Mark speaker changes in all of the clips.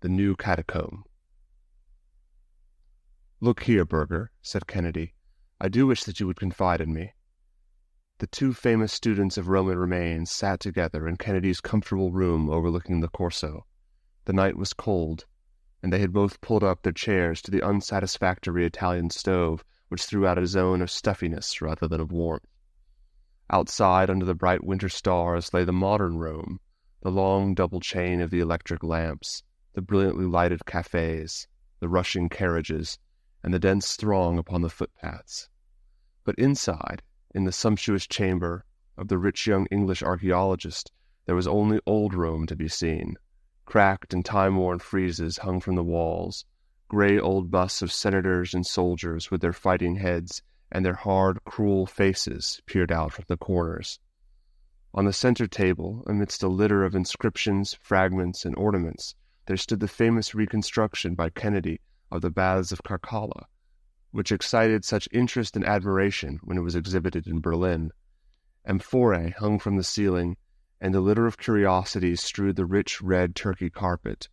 Speaker 1: The New Catacomb. "Look here, Burger," said Kennedy. "I do wish that you would confide in me." The two famous students of Roman remains sat together in Kennedy's comfortable room overlooking the Corso. The night was cold, and they had both pulled up their chairs to the unsatisfactory Italian stove, which threw out a zone of stuffiness rather than of warmth. Outside, under the bright winter stars, lay the modern Rome, the long double chain of the electric lamps, the brilliantly lighted cafes, the rushing carriages, and the dense throng upon the footpaths. But inside, in the sumptuous chamber of the rich young English archaeologist, there was only old Rome to be seen. Cracked and time-worn friezes hung from the walls, gray old busts of senators and soldiers with their fighting heads and their hard, cruel faces peered out from the corners. On the center table, amidst a litter of inscriptions, fragments, and ornaments, there stood the famous reconstruction by Kennedy of the Baths of Caracalla, which excited such interest and admiration when it was exhibited in Berlin. Amphorae hung from the ceiling, and a litter of curiosities strewed the rich red Turkey carpet,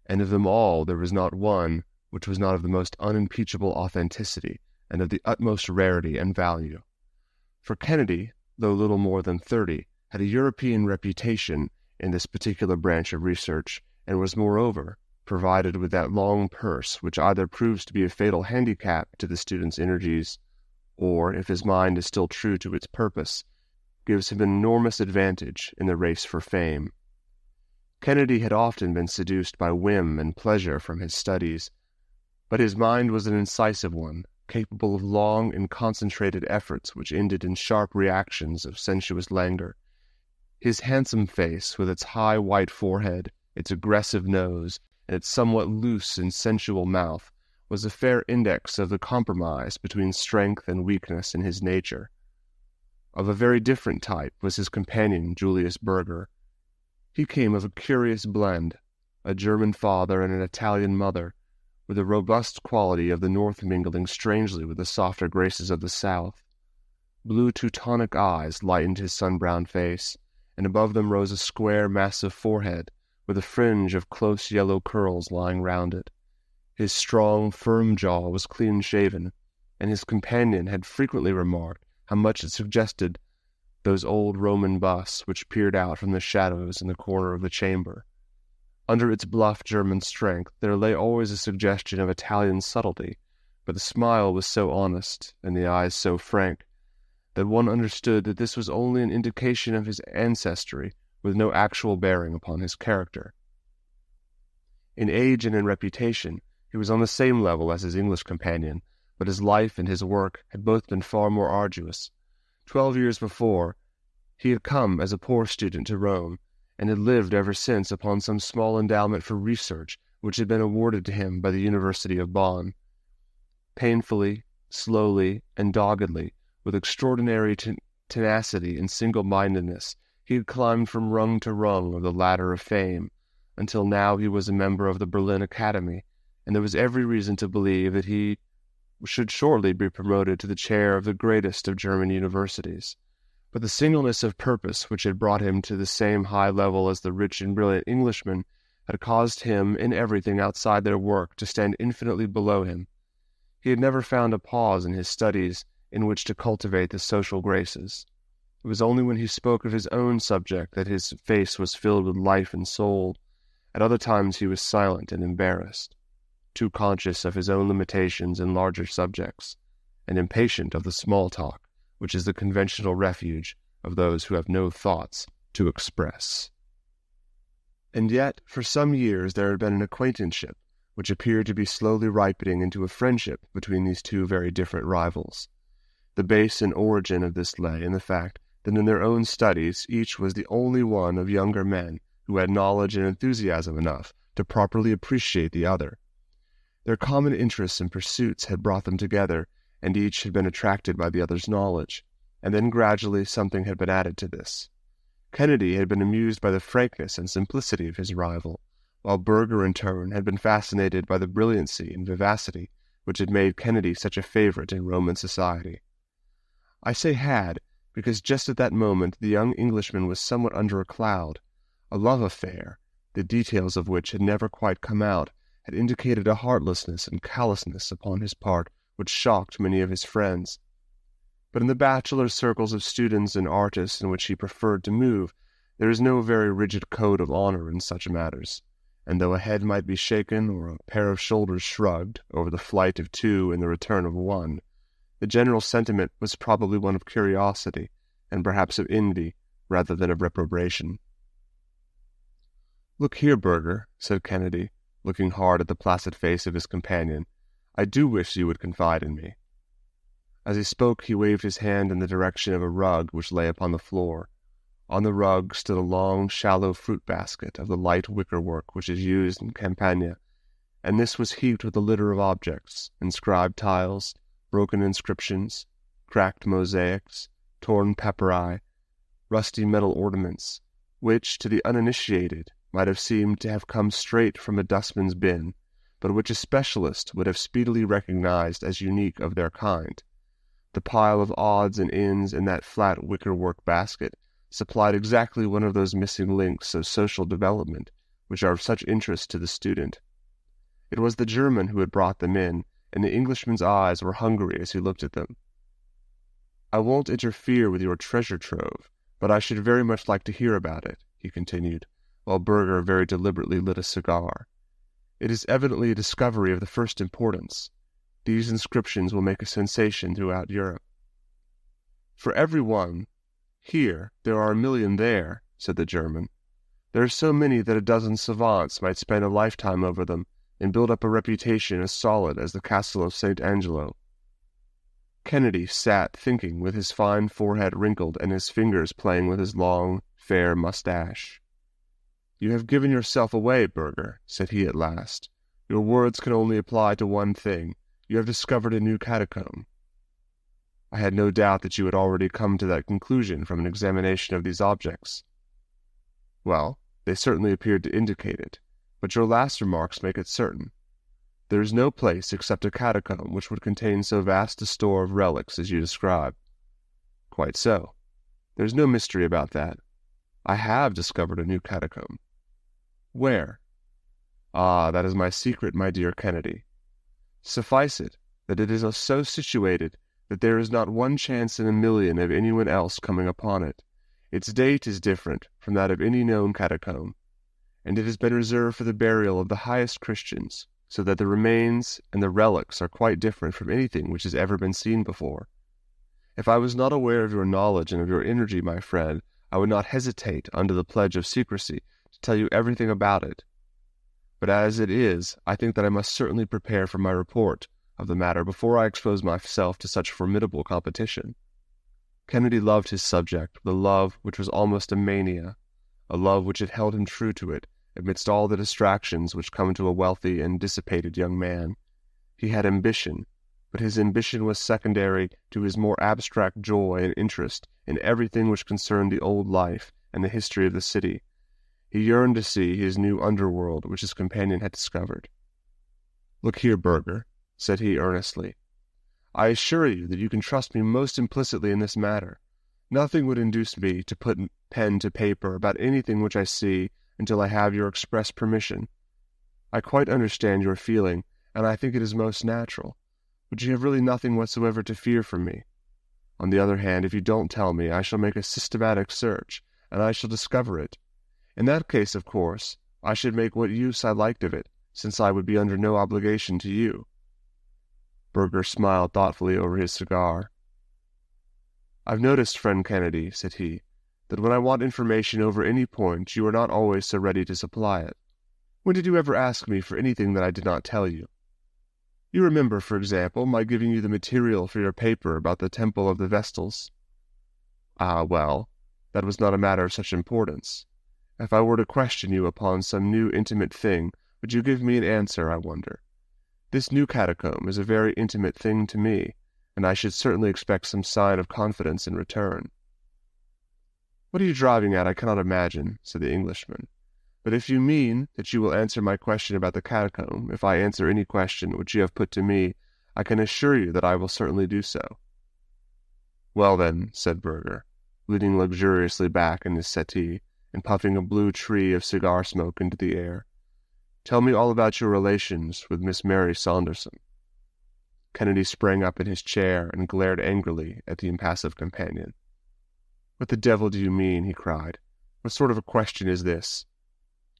Speaker 1: and of them all there was not one which was not of the most unimpeachable authenticity and of the utmost rarity and value. For Kennedy, though little more than 30, had a European reputation in this particular branch of research, and was moreover provided with that long purse which either proves to be a fatal handicap to the student's energies, or, if his mind is still true to its purpose, gives him an enormous advantage in the race for fame. Kennedy had often been seduced by whim and pleasure from his studies, but his mind was an incisive one, capable of long and concentrated efforts which ended in sharp reactions of sensuous languor. His handsome face, with its high white forehead, its aggressive nose, and its somewhat loose and sensual mouth, was a fair index of the compromise between strength and weakness in his nature. Of a very different type was his companion, Julius Burger. He came of a curious blend, a German father and an Italian mother, with the robust quality of the North mingling strangely with the softer graces of the South. Blue Teutonic eyes lightened his sun-browned face, and above them rose a square, massive forehead, with a fringe of close yellow curls lying round it. His strong, firm jaw was clean-shaven, and his companion had frequently remarked how much it suggested those old Roman busts which peered out from the shadows in the corner of the chamber. Under its bluff German strength there lay always a suggestion of Italian subtlety, but the smile was so honest, and the eyes so frank, that one understood that this was only an indication of his ancestry, with no actual bearing upon his character. In age and in reputation, he was on the same level as his English companion, but his life and his work had both been far more arduous. 12 years before, he had come as a poor student to Rome, and had lived ever since upon some small endowment for research which had been awarded to him by the University of Bonn. Painfully, slowly, and doggedly, with extraordinary tenacity and single-mindedness, he had climbed from rung to rung of the ladder of fame, until now he was a member of the Berlin Academy, and there was every reason to believe that he should shortly be promoted to the chair of the greatest of German universities. But the singleness of purpose which had brought him to the same high level as the rich and brilliant Englishmen had caused him, in everything outside their work, to stand infinitely below him. He had never found a pause in his studies in which to cultivate the social graces. It was only when he spoke of his own subject that his face was filled with life and soul. At other times he was silent and embarrassed, too conscious of his own limitations in larger subjects, and impatient of the small talk, which is the conventional refuge of those who have no thoughts to express. And yet, for some years there had been an acquaintanceship, which appeared to be slowly ripening into a friendship between these two very different rivals. The base and origin of this lay in the fact that in their own studies each was the only one of younger men who had knowledge and enthusiasm enough to properly appreciate the other. Their common interests and pursuits had brought them together, and each had been attracted by the other's knowledge, and then gradually something had been added to this. Kennedy had been amused by the frankness and simplicity of his rival, while Burger in turn had been fascinated by the brilliancy and vivacity which had made Kennedy such a favorite in Roman society. I say had, because just at that moment the young Englishman was somewhat under a cloud. A love affair, the details of which had never quite come out, had indicated a heartlessness and callousness upon his part which shocked many of his friends. But in the bachelor circles of students and artists in which he preferred to move, there is no very rigid code of honor in such matters, and though a head might be shaken or a pair of shoulders shrugged over the flight of two and the return of one, the general sentiment was probably one of curiosity, and perhaps of envy, rather than of reprobation. "Look here, Burger," said Kennedy, looking hard at the placid face of his companion, "I do wish you would confide in me." As he spoke, he waved his hand in the direction of a rug which lay upon the floor. On the rug stood a long, shallow fruit basket of the light wicker-work which is used in Campania, and this was heaped with a litter of objects, inscribed tiles, broken inscriptions, cracked mosaics, torn papyri, rusty metal ornaments, which, to the uninitiated, might have seemed to have come straight from a dustman's bin, but which a specialist would have speedily recognized as unique of their kind. The pile of odds and ends in that flat wicker-work basket supplied exactly one of those missing links of social development which are of such interest to the student. It was the German who had brought them in, and the Englishman's eyes were hungry as he looked at them. "I won't interfere with your treasure trove, but I should very much like to hear about it," he continued, while Burger very deliberately lit a cigar. "It is evidently a discovery of the first importance. These inscriptions will make a sensation throughout Europe." "For every one here, there are 1,000,000 there," said the German. "There are so many that a dozen savants might spend a lifetime over them, and build up a reputation as solid as the castle of St. Angelo." Kennedy sat thinking, with his fine forehead wrinkled and his fingers playing with his long, fair mustache. "You have given yourself away, Burger," said he at last. "Your words can only apply to one thing. You have discovered a new catacomb." "I had no doubt that you had already come to that conclusion from an examination of these objects." "Well, they certainly appeared to indicate it, but your last remarks make it certain. There is no place except a catacomb which would contain so vast a store of relics as you describe." "Quite so. There is no mystery about that. I have discovered a new catacomb." "Where?" "Ah, that is my secret, my dear Kennedy. Suffice it that it is so situated that there is not one chance in 1,000,000 of anyone else coming upon it. Its date is different from that of any known catacomb, and it has been reserved for the burial of the highest Christians, so that the remains and the relics are quite different from anything which has ever been seen before. If I was not aware of your knowledge and of your energy, my friend, I would not hesitate, under the pledge of secrecy, to tell you everything about it. But as it is, I think that I must certainly prepare for my report of the matter before I expose myself to such formidable competition." Kennedy loved his subject with a love which was almost a mania, a love which had held him true to it amidst all the distractions which come to a wealthy and dissipated young man. He had ambition, but his ambition was secondary to his more abstract joy and interest in everything which concerned the old life and the history of the city. He yearned to see his new underworld which his companion had discovered. "Look here, Burger," said he earnestly. "I assure you that you can trust me most implicitly in this matter. Nothing would induce me to put pen to paper about anything which I see until I have your express permission. I quite understand your feeling, and I think it is most natural, but you have really nothing whatsoever to fear from me. On the other hand, if you don't tell me, I shall make a systematic search, and I shall discover it. In that case, of course, I should make what use I liked of it, since I would be under no obligation to you." Burger smiled thoughtfully over his cigar. "I've noticed, friend Kennedy," said he, "that when I want information over any point, you are not always so ready to supply it. When did you ever ask me for anything that I did not tell you? You remember, for example, my giving you the material for your paper about the Temple of the Vestals." "Ah, well, that was not a matter of such importance. If I were to question you upon some new intimate thing, would you give me an answer, I wonder? This new catacomb is a very intimate thing to me, and I should certainly expect some sign of confidence in return." "What are you driving at, I cannot imagine," said the Englishman. "But if you mean that you will answer my question about the catacomb, if I answer any question which you have put to me, I can assure you that I will certainly do so." "Well then," said Burger, leaning luxuriously back in his settee, and puffing a blue tree of cigar smoke into the air. "Tell me all about your relations with Miss Mary Saunderson." Kennedy sprang up in his chair and glared angrily at the impassive companion. "What the devil do you mean?" he cried. "What sort of a question is this?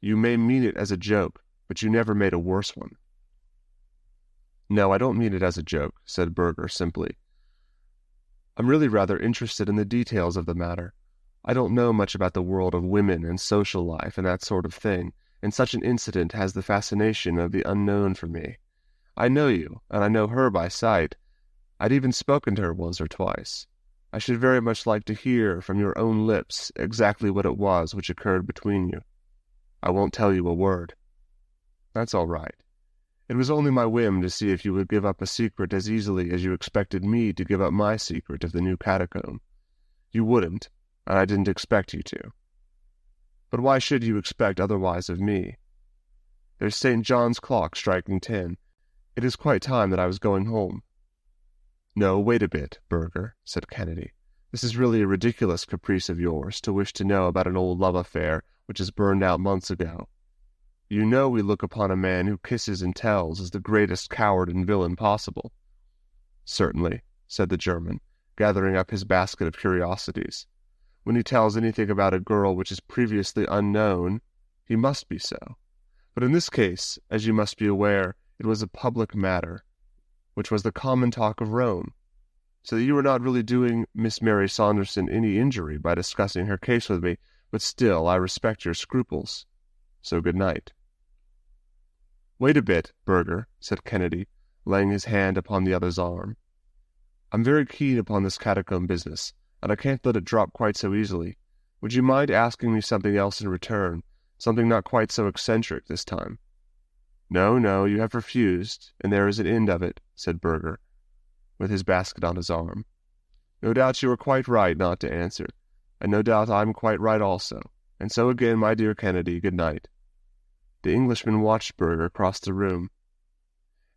Speaker 1: You may mean it as a joke, but you never made a worse one." "No, I don't mean it as a joke," said Berger simply. "I'm really rather interested in the details of the matter. I don't know much about the world of women and social life and that sort of thing, and such an incident has the fascination of the unknown for me. I know you, and I know her by sight. I'd even spoken to her once or twice. I should very much like to hear from your own lips exactly what it was which occurred between you. I won't tell you a word." "That's all right. It was only my whim to see if you would give up a secret as easily as you expected me to give up my secret of the new catacomb. You wouldn't, and I didn't expect you to. But why should you expect otherwise of me? There's St. John's clock striking 10. It is quite time that I was going home." "No, wait a bit, Berger," said Kennedy. "This is really a ridiculous caprice of yours to wish to know about an old love affair which has burned out months ago. You know we look upon a man who kisses and tells as the greatest coward and villain possible." "Certainly," said the German, gathering up his basket of curiosities. "When he tells anything about a girl which is previously unknown, he must be so. But in this case, as you must be aware, it was a public matter, which was the common talk of Rome, so that you were not really doing Miss Mary Saunderson any injury by discussing her case with me, but still I respect your scruples. So good night." "Wait a bit, Berger," said Kennedy, laying his hand upon the other's arm. "I'm very keen upon this catacomb business, and I can't let it drop quite so easily. Would you mind asking me something else in return, something not quite so eccentric this time?" No, you have refused, and there is an end of it," said Berger, with his basket on his arm. "No doubt you are quite right not to answer, and no doubt I'm quite right also. And so again, my dear Kennedy, good night." The Englishman watched Berger cross the room,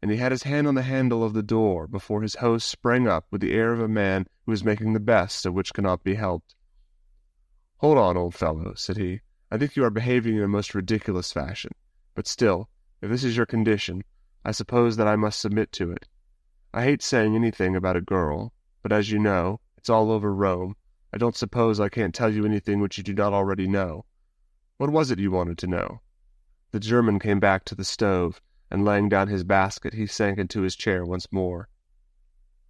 Speaker 1: and he had his hand on the handle of the door before his host sprang up with the air of a man who is making the best of which cannot be helped. "Hold on, old fellow," said he. "I think you are behaving in a most ridiculous fashion. But still, if this is your condition, I suppose that I must submit to it. I hate saying anything about a girl, but as you know, it's all over Rome. I don't suppose I can't tell you anything which you do not already know. What was it you wanted to know?" The German came back to the stove, and laying down his basket, he sank into his chair once more.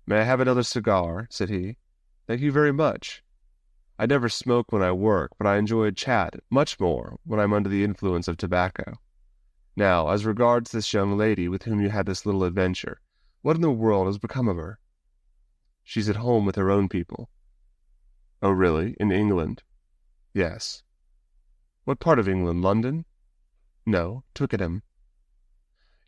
Speaker 1: "May I have another cigar?" said he. "Thank you very much. I never smoke when I work, but I enjoy a chat much more when I'm under the influence of tobacco. Now, as regards this young lady with whom you had this little adventure, what in the world has become of her?" "She's at home with her own people." "Oh, really? In England?" "Yes." "What part of England? London?" "No, Twickenham."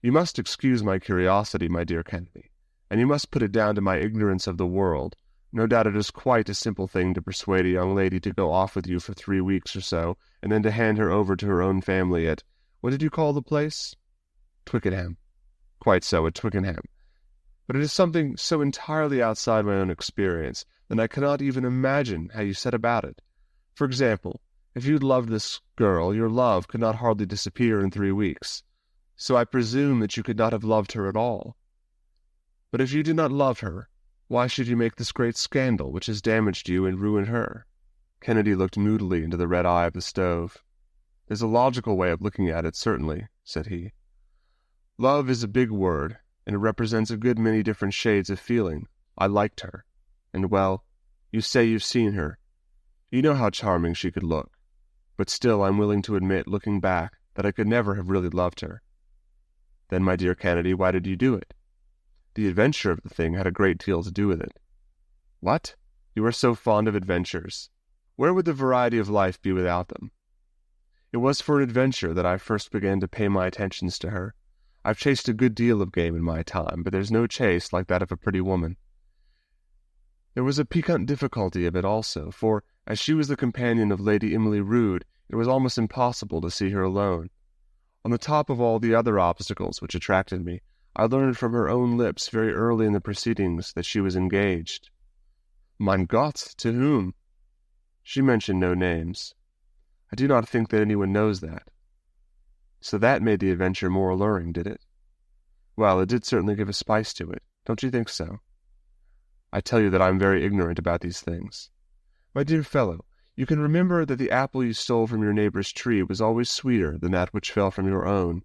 Speaker 1: "You must excuse my curiosity, my dear Kennedy, and you must put it down to my ignorance of the world. No doubt it is quite a simple thing to persuade a young lady to go off with you for 3 weeks or so, and then to hand her over to her own family at, what did you call the place?" "Twickenham." "Quite so, at Twickenham. But it is something so entirely outside my own experience that I cannot even imagine how you set about it. For example, if you loved this girl, your love could not hardly disappear in 3 weeks. So I presume that you could not have loved her at all. But if you did not love her, why should you make this great scandal which has damaged you and ruined her?" Kennedy looked moodily into the red eye of the stove. "There's a logical way of looking at it, certainly," said he. "Love is a big word, and it represents a good many different shades of feeling. I liked her. And, well, you say you've seen her. You know how charming she could look. But still I'm willing to admit, looking back, that I could never have really loved her." "Then, my dear Kennedy, why did you do it?" "The adventure of the thing had a great deal to do with it." "What? You are so fond of adventures. Where would the variety of life be without them?" "It was for an adventure that I first began to pay my attentions to her. I've chased a good deal of game in my time, but there's no chase like that of a pretty woman. There was a piquant difficulty of it also, for, as she was the companion of Lady Emily Rood, it was almost impossible to see her alone. On the top of all the other obstacles which attracted me, I learned from her own lips very early in the proceedings that she was engaged." "Mein Gott, to whom?" "She mentioned no names." I do not think that anyone knows that. So that made the adventure more alluring, did it? Well, it did certainly give a spice to it. Don't you think so? I tell you that I am very ignorant about these things. My dear fellow, you can remember that the apple you stole from your neighbor's tree was always sweeter than that which fell from your own,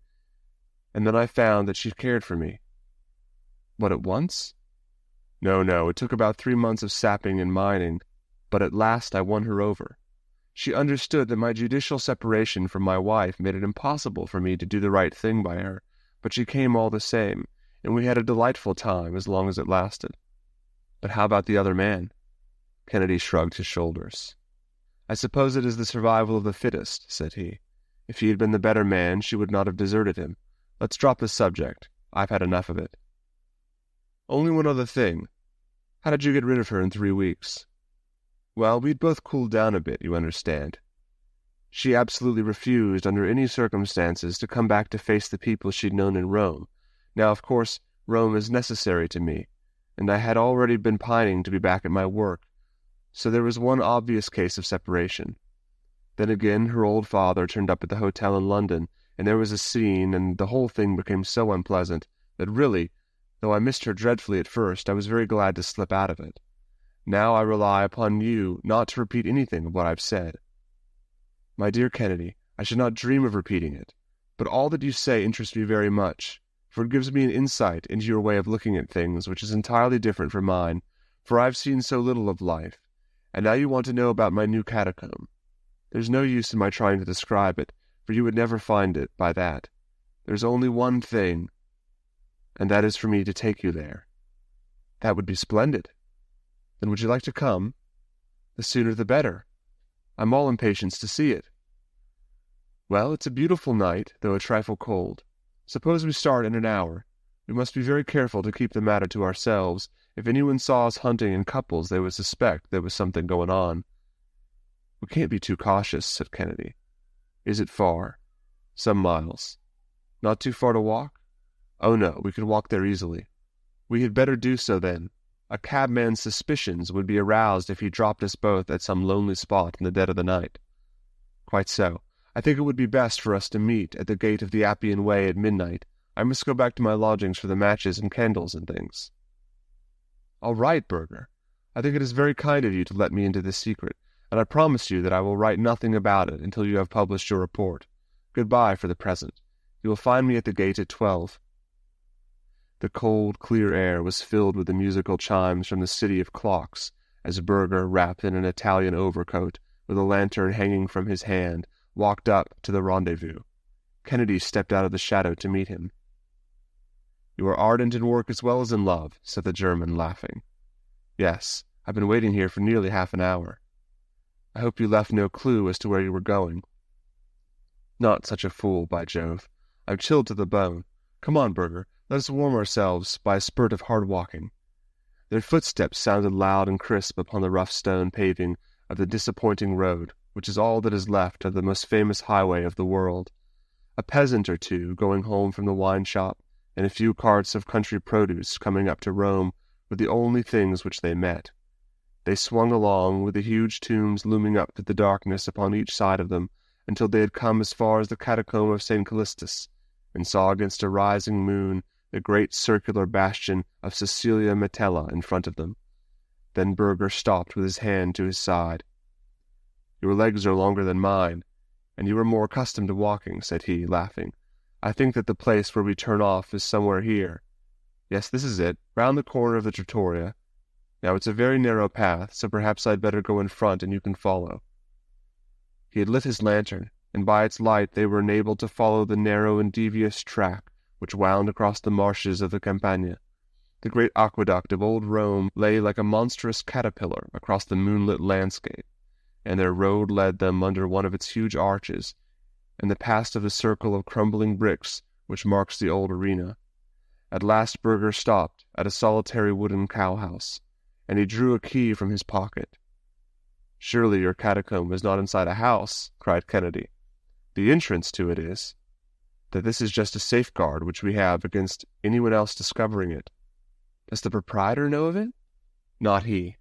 Speaker 1: and then I found that she cared for me. What, at once? No, it took about 3 months of sapping and mining, but at last I won her over. She understood that my judicial separation from my wife made it impossible for me to do the right thing by her, but she came all the same, and we had a delightful time as long as it lasted. But how about the other man? Kennedy shrugged his shoulders. I suppose it is the survival of the fittest, said he. If he had been the better man, she would not have deserted him. Let's drop the subject. I've had enough of it. Only one other thing. How did you get rid of her in 3 weeks? Well, we'd both cooled down a bit, you understand. She absolutely refused, under any circumstances, to come back to face the people she'd known in Rome. Now, of course, Rome is necessary to me, and I had already been pining to be back at my work, so there was one obvious case of separation. Then again, her old father turned up at the hotel in London, and there was a scene, and the whole thing became so unpleasant that really, though I missed her dreadfully at first, I was very glad to slip out of it. Now I rely upon you not to repeat anything of what I've said. My dear Kennedy, I should not dream of repeating it, but all that you say interests me very much, for it gives me an insight into your way of looking at things which is entirely different from mine, for I've seen so little of life, and now you want to know about my new catacomb. There's no use in my trying to describe it, for you would never find it by that. There's only one thing, and that is for me to take you there. That would be splendid. Then would you like to come? The sooner the better. I'm all impatience to see it. Well, it's a beautiful night, though a trifle cold. Suppose we start in an hour. We must be very careful to keep the matter to ourselves. If anyone saw us hunting in couples, they would suspect there was something going on. We can't be too cautious, said Kennedy. Is it far? Some miles. Not too far to walk? Oh no, we can walk there easily. We had better do so then. A cabman's suspicions would be aroused if he dropped us both at some lonely spot in the dead of the night. Quite so. I think it would be best for us to meet at the gate of the Appian Way at midnight. I must go back to my lodgings for the matches and candles and things. All right, Burger. I think it is very kind of you to let me into this secret, and I promise you that I will write nothing about it until you have published your report. Goodbye for the present. You will find me at the gate at 12. The cold, clear air was filled with the musical chimes from the city of clocks, as Burger, wrapped in an Italian overcoat, with a lantern hanging from his hand, walked up to the rendezvous. Kennedy stepped out of the shadow to meet him. You are ardent in work as well as in love, said the German, laughing. Yes, I've been waiting here for nearly half an hour. I hope you left no clue as to where you were going. Not such a fool, by Jove. I'm chilled to the bone. Come on, Burger. Let us warm ourselves by a spurt of hard walking. Their footsteps sounded loud and crisp upon the rough stone paving of the disappointing road, which is all that is left of the most famous highway of the world. A peasant or two going home from the wine shop, and a few carts of country produce coming up to Rome were the only things which they met. They swung along, with the huge tombs looming up through the darkness upon each side of them, until they had come as far as the Catacomb of St. Callistus, and saw against a rising moon the great circular bastion of Cecilia Metella in front of them. Then Burger stopped with his hand to his side. Your legs are longer than mine, and you are more accustomed to walking, said he, laughing. I think that the place where we turn off is somewhere here. Yes, this is it, round the corner of the trattoria. Now it's a very narrow path, so perhaps I'd better go in front and you can follow. He had lit his lantern, and by its light they were enabled to follow the narrow and devious track which wound across the marshes of the Campagna. The great aqueduct of old Rome lay like a monstrous caterpillar across the moonlit landscape, and their road led them under one of its huge arches, and the past of the circle of crumbling bricks which marks the old arena. At last Burger stopped at a solitary wooden cow-house, and he drew a key from his pocket. Surely your catacomb is not inside a house, cried Kennedy. The entrance to it is. That this is just a safeguard which we have against anyone else discovering it. Does the proprietor know of it? Not he.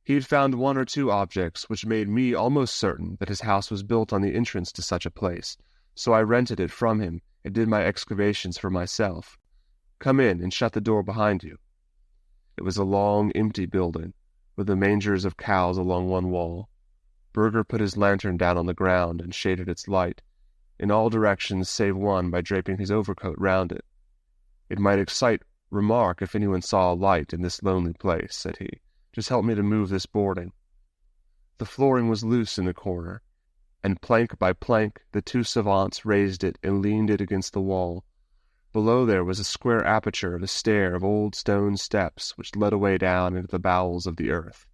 Speaker 1: He had found one or two objects which made me almost certain that his house was built on the entrance to such a place, so I rented it from him and did my excavations for myself. Come in and shut the door behind you." It was a long, empty building, with the mangers of cows along one wall. Burger put his lantern down on the ground and shaded its light, in all directions save one, by draping his overcoat round it. "It might excite remark if anyone saw a light in this lonely place," said he. "Just help me to move this boarding." The flooring was loose in a corner, and plank by plank the two savants raised it and leaned it against the wall. Below there was a square aperture of a stair of old stone steps which led away down into the bowels of the earth.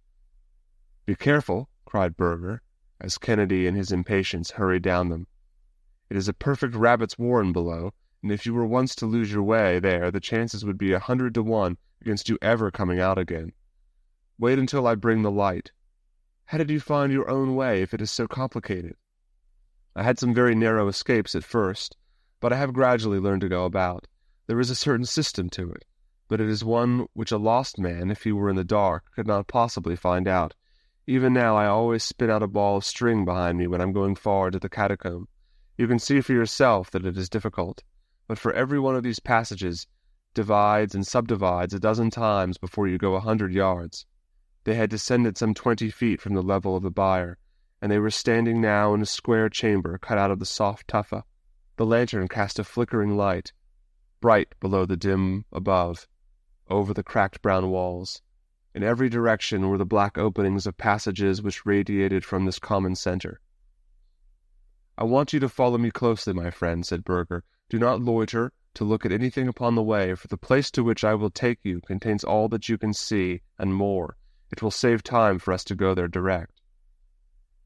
Speaker 1: "Be careful," cried Burger, as Kennedy in his impatience hurried down them. "It is a perfect rabbit's warren below, and if you were once to lose your way there, the chances would be 100 to 1 against you ever coming out again. Wait until I bring the light. How did you find your own way if it is so complicated?" "I had some very narrow escapes at first, but I have gradually learned to go about. There is a certain system to it, but it is one which a lost man, if he were in the dark, could not possibly find out. Even now I always spin out a ball of string behind me when I'm going far to the Catacomb. You can see for yourself that it is difficult, but for every one of these passages divides and subdivides a dozen times before you go 100 yards. They had descended some 20 feet from the level of the byre, and they were standing now in a square chamber cut out of the soft tufa. The lantern cast a flickering light, bright below the dim above, over the cracked brown walls. In every direction were the black openings of passages which radiated from this common center. "I want you to follow me closely, my friend," said Burger. "Do not loiter to look at anything upon the way, for the place to which I will take you contains all that you can see, and more. It will save time for us to go there direct."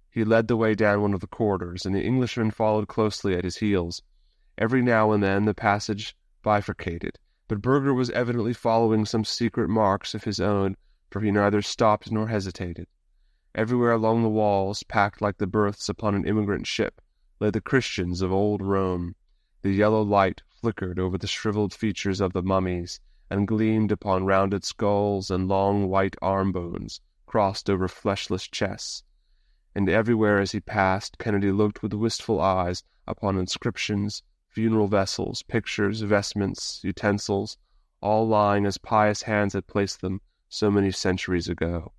Speaker 1: He led the way down one of the corridors, and the Englishman followed closely at his heels. Every now and then the passage bifurcated, but Burger was evidently following some secret marks of his own, for he neither stopped nor hesitated. Everywhere along the walls, packed like the berths upon an immigrant ship, lay the Christians of old Rome. The yellow light flickered over the shriveled features of the mummies, and gleamed upon rounded skulls and long white arm bones crossed over fleshless chests. And everywhere as he passed, Kennedy looked with wistful eyes upon inscriptions, funeral vessels, pictures, vestments, utensils, all lying as pious hands had placed them so many centuries ago.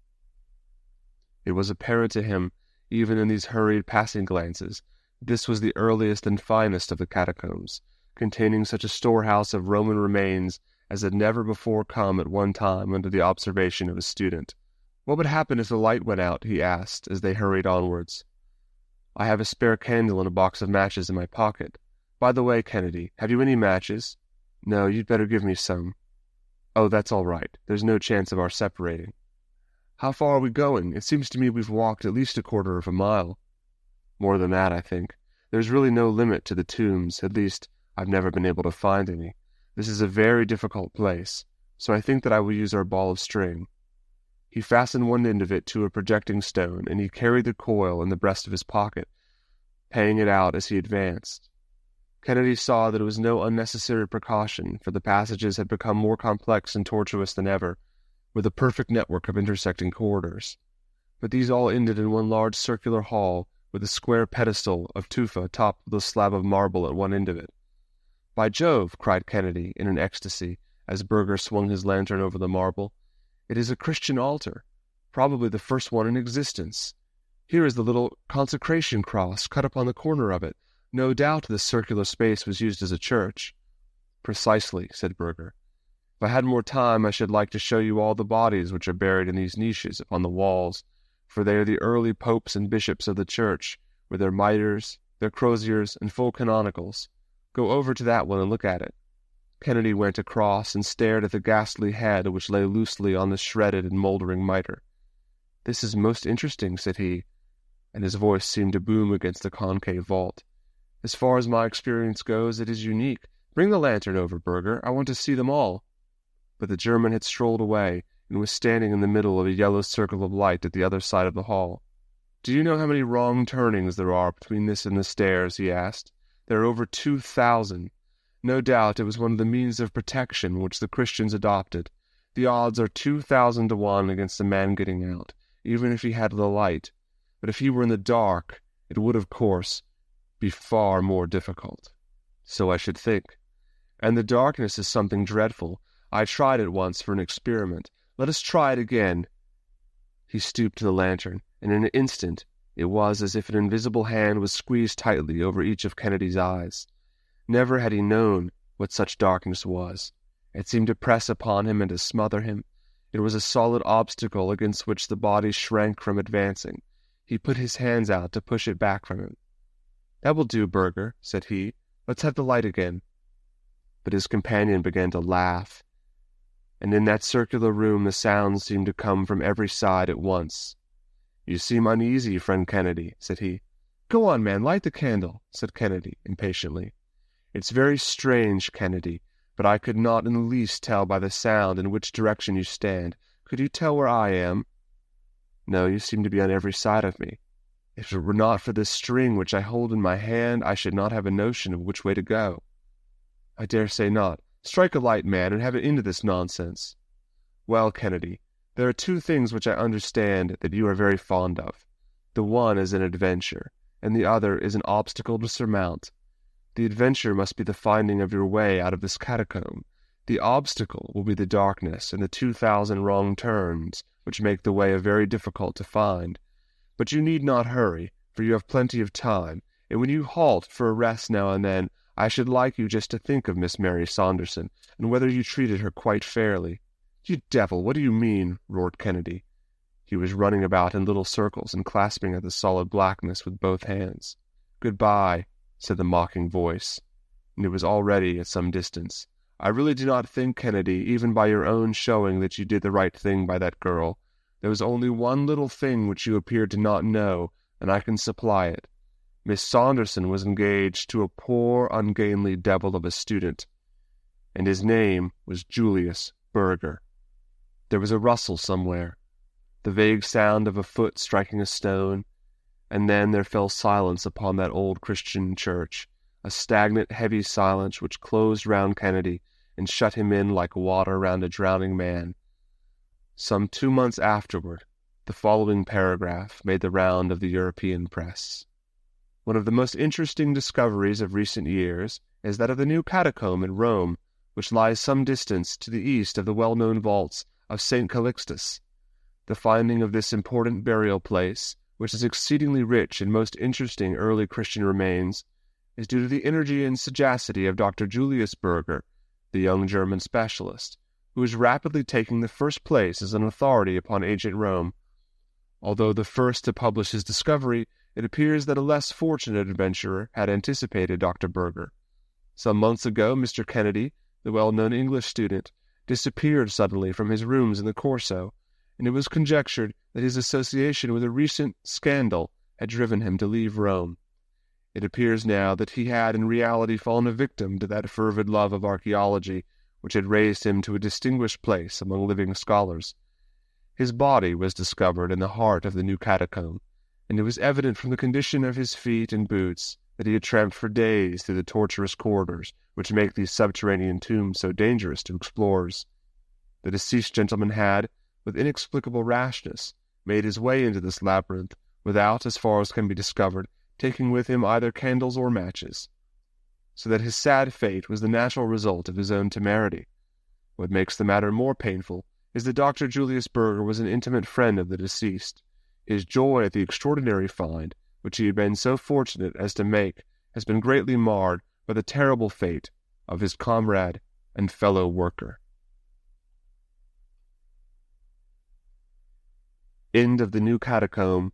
Speaker 1: It was apparent to him, even in these hurried passing glances, that this was the earliest and finest of the catacombs, containing such a storehouse of Roman remains as had never before come at one time under the observation of a student. "What would happen if the light went out?" he asked, as they hurried onwards. "I have a spare candle and a box of matches in my pocket. By the way, Kennedy, have you any matches?" "No, you'd better give me some." "Oh, that's all right. There's no chance of our separating." "How far are we going? It seems to me we've walked at least 1/4 of a mile." "More than that, I think. There's really no limit to the tombs. At least, I've never been able to find any. This is a very difficult place, so I think that I will use our ball of string." He fastened one end of it to a projecting stone, and he carried the coil in the breast of his pocket, paying it out as he advanced. Kennedy saw that it was no unnecessary precaution, for the passages had become more complex and tortuous than ever, with a perfect network of intersecting corridors. But these all ended in one large circular hall, with a square pedestal of tufa topped with a slab of marble at one end of it. "By Jove!" cried Kennedy, in an ecstasy, as Burger swung his lantern over the marble. "It is a Christian altar, probably the first one in existence. Here is the little consecration cross cut upon the corner of it. No doubt this circular space was used as a church." "Precisely," said Burger. "If I had more time, I should like to show you all the bodies which are buried in these niches upon the walls, for they are the early popes and bishops of the church, with their mitres, their croziers, and full canonicals. Go over to that one and look at it." Kennedy went across and stared at the ghastly head which lay loosely on the shredded and mouldering mitre. "This is most interesting," said he, and his voice seemed to boom against the concave vault. "As far as my experience goes, it is unique. Bring the lantern over, Burger. I want to see them all." But the German had strolled away, and was standing in the middle of a yellow circle of light at the other side of the hall. "Do you know how many wrong turnings there are between this and the stairs?" he asked. "There are over 2,000. No doubt it was one of the means of protection which the Christians adopted. The odds are 2,000 to 1 against a man getting out. even if he had the light. But if he were in the dark, it would, of course, be far more difficult. So I should think. And the darkness is something dreadful. I tried it once for an experiment. Let us try it again. He stooped to the lantern, and in an instant it was as if an invisible hand was squeezed tightly over each of Kennedy's eyes. Never had he known what such darkness was. It seemed to press upon him and to smother him. It was a solid obstacle against which the body shrank from advancing. He put his hands out to push it back from him. "That will do, Burger," said he. "Let's have the light again." But his companion began to laugh, and in that circular room the sounds seemed to come from every side at once. "You seem uneasy, friend Kennedy," said he. "Go on, man, light the candle," said Kennedy impatiently. "It's very strange, Kennedy, but I could not in the least tell by the sound in which direction you stand. Could you tell where I am?" "No, you seem to be on every side of me. If it were not for this string which I hold in my hand, I should not have a notion of which way to go." "I dare say not. Strike a light, man, and have it into this nonsense." "Well, Kennedy, there are two things which I understand that you are very fond of. The one is an adventure, and the other is an obstacle to surmount. The adventure must be the finding of your way out of this catacomb. The obstacle will be the darkness and the 2,000 wrong turns, which make the way very difficult to find. But you need not hurry, for you have plenty of time, and when you halt for a rest now and then, I should like you just to think of Miss Mary Saunderson, and whether you treated her quite fairly." "You devil, what do you mean?" roared Kennedy. He was running about in little circles and clasping at the solid blackness with both hands. "Good-bye," said the mocking voice, and it was already at some distance. "I really do not think, Kennedy, even by your own showing, that you did the right thing by that girl. There was only one little thing which you appeared to not know, and I can supply it. Miss Saunderson was engaged to a poor, ungainly devil of a student, and his name was Julius Burger." There was a rustle somewhere, the vague sound of a foot striking a stone, and then there fell silence upon that old Christian church, a stagnant, heavy silence which closed round Kennedy and shut him in like water round a drowning man. Some 2 months afterward, the following paragraph made the round of the European press. "One of the most interesting discoveries of recent years is that of the new Catacomb in Rome, which lies some distance to the east of the well-known vaults of St. Calixtus. The finding of this important burial place, which is exceedingly rich in most interesting early Christian remains, is due to the energy and sagacity of Dr. Julius Burger, the young German specialist, who is rapidly taking the first place as an authority upon ancient Rome. Although the first to publish his discovery, it appears that a less fortunate adventurer had anticipated Dr. Burger. Some months ago, Mr. Kennedy, the well-known English student, disappeared suddenly from his rooms in the Corso, and it was conjectured that his association with a recent scandal had driven him to leave Rome. It appears now that he had in reality fallen a victim to that fervid love of archaeology which had raised him to a distinguished place among living scholars. His body was discovered in the heart of the new catacomb, and it was evident from the condition of his feet and boots that he had tramped for days through the tortuous corridors which make these subterranean tombs so dangerous to explorers. The deceased gentleman had, with inexplicable rashness, made his way into this labyrinth without, as far as can be discovered, taking with him either candles or matches, so that his sad fate was the natural result of his own temerity. What makes the matter more painful is that Dr. Julius Burger was an intimate friend of the deceased. His joy at the extraordinary find, which he had been so fortunate as to make, has been greatly marred by the terrible fate of his comrade and fellow worker. End of the New Catacomb